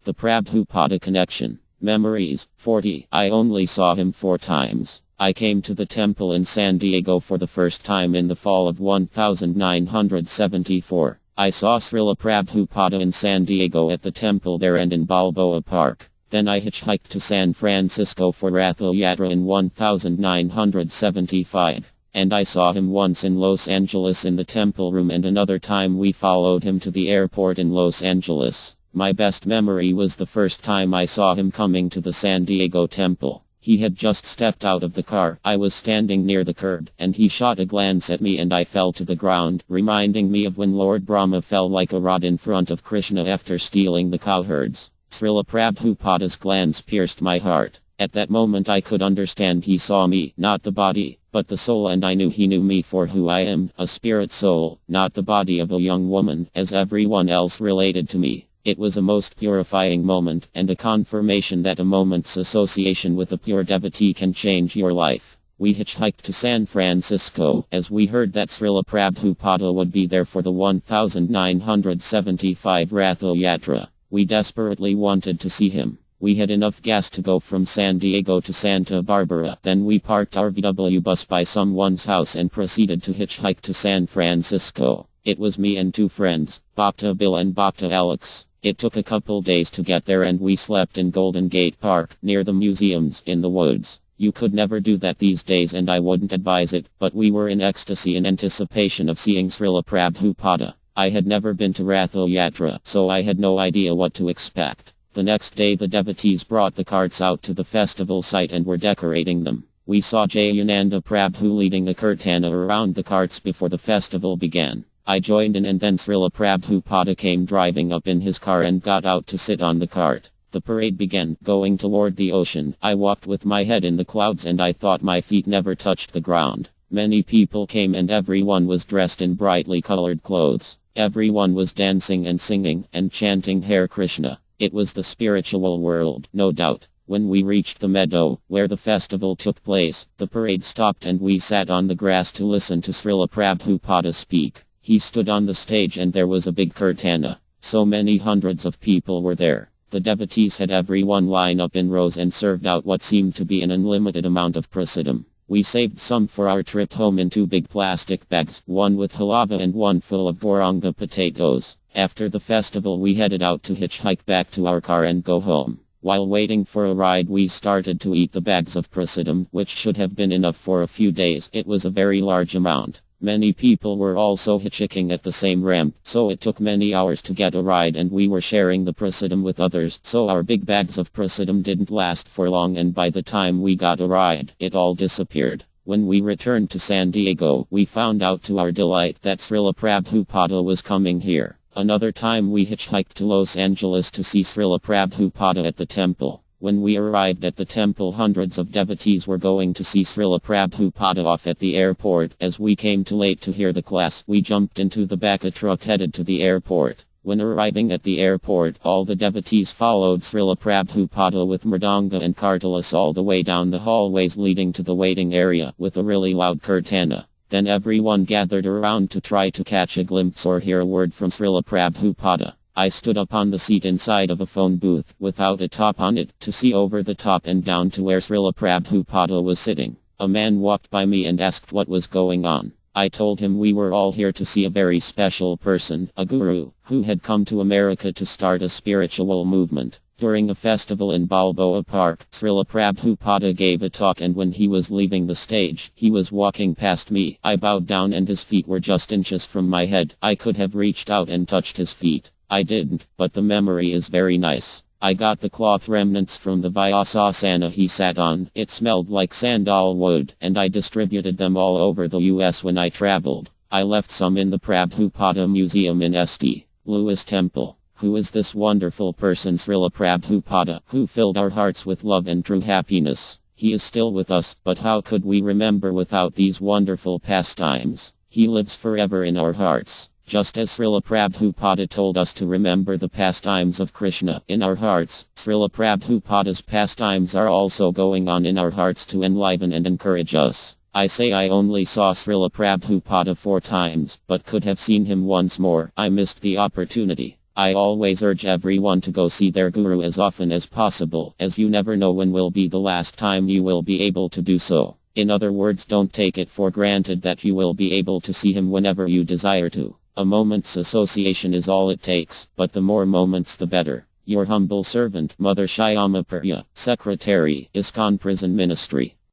The Prabhupada Connection. Memories. 40. I only saw him 4 times. I came to the temple in San Diego for the first time in the fall of 1974. I saw Srila Prabhupada in San Diego at the temple there and in Balboa Park. Then I hitchhiked to San Francisco for Ratha Yatra in 1975. And I saw him once in Los Angeles in the temple room, and another time we followed him to the airport in Los Angeles. My best memory was the first time I saw him coming to the San Diego temple. He had just stepped out of the car. I was standing near the curb, and he shot a glance at me and I fell to the ground, reminding me of when Lord Brahma fell like a rod in front of Krishna after stealing the cowherds. Srila Prabhupada's glance pierced my heart. At that moment I could understand he saw me, not the body, but the soul, and I knew he knew me for who I am, a spirit soul, not the body of a young woman, as everyone else related to me. It was a most purifying moment, and a confirmation that a moment's association with a pure devotee can change your life. We hitchhiked to San Francisco, as we heard that Srila Prabhupada would be there for the 1975 Ratha Yatra. We desperately wanted to see him. We had enough gas to go from San Diego to Santa Barbara. Then we parked our VW bus by someone's house and proceeded to hitchhike to San Francisco. It was me and 2 friends, Bhakta Bill and Bhakta Alex. It took a couple days to get there, and we slept in Golden Gate Park, near the museums, in the woods. You could never do that these days, and I wouldn't advise it, but we were in ecstasy in anticipation of seeing Srila Prabhupada. I had never been to Ratha Yatra, so I had no idea what to expect. The next day the devotees brought the carts out to the festival site and were decorating them. We saw Jayananda Prabhu leading a kirtana around the carts before the festival began. I joined in, and then Srila Prabhupada came driving up in his car and got out to sit on the cart. The parade began, going toward the ocean. I walked with my head in the clouds and I thought my feet never touched the ground. Many people came and everyone was dressed in brightly colored clothes. Everyone was dancing and singing and chanting Hare Krishna. It was the spiritual world, no doubt. When we reached the meadow, where the festival took place, the parade stopped and we sat on the grass to listen to Srila Prabhupada speak. He stood on the stage and there was a big kirtana. So many hundreds of people were there. The devotees had everyone line up in rows and served out what seemed to be an unlimited amount of prasadam. We saved some for our trip home in 2 big plastic bags, one with halava and one full of goranga potatoes. After the festival we headed out to hitchhike back to our car and go home. While waiting for a ride we started to eat the bags of prasadam, which should have been enough for a few days. It was a very large amount. Many people were also hitchhiking at the same ramp, so it took many hours to get a ride, and we were sharing the prasadam with others, so our big bags of prasadam didn't last for long, and by the time we got a ride, it all disappeared. When we returned to San Diego, we found out to our delight that Srila Prabhupada was coming here. Another time we hitchhiked to Los Angeles to see Srila Prabhupada at the temple. When we arrived at the temple, hundreds of devotees were going to see Srila Prabhupada off at the airport. As we came too late to hear the class, we jumped into the back of a truck headed to the airport. When arriving at the airport, all the devotees followed Srila Prabhupada with mridanga and kartalas all the way down the hallways leading to the waiting area with a really loud kirtana. Then everyone gathered around to try to catch a glimpse or hear a word from Srila Prabhupada. I stood up on the seat inside of a phone booth, without a top on it, to see over the top and down to where Srila Prabhupada was sitting. A man walked by me and asked what was going on. I told him we were all here to see a very special person, a guru, who had come to America to start a spiritual movement. During a festival in Balboa Park, Srila Prabhupada gave a talk, and when he was leaving the stage, he was walking past me. I bowed down and his feet were just inches from my head. I could have reached out and touched his feet. I didn't, but the memory is very nice. I got the cloth remnants from the Vyasasana he sat on. It smelled like sandalwood, and I distributed them all over the US when I traveled. I left some in the Prabhupada Museum in St. Louis Temple. Who is this wonderful person, Srila Prabhupada, who filled our hearts with love and true happiness? He is still with us, but how could we remember without these wonderful pastimes? He lives forever in our hearts. Just as Srila Prabhupada told us to remember the pastimes of Krishna in our hearts, Srila Prabhupada's pastimes are also going on in our hearts to enliven and encourage us. I say I only saw Srila Prabhupada 4 times, but could have seen him once more. I missed the opportunity. I always urge everyone to go see their guru as often as possible, as you never know when will be the last time you will be able to do so. In other words, don't take it for granted that you will be able to see him whenever you desire to. A moment's association is all it takes, but the more moments the better. Your humble servant, Mother Shyama Purya, Secretary, ISKCON Prison Ministry.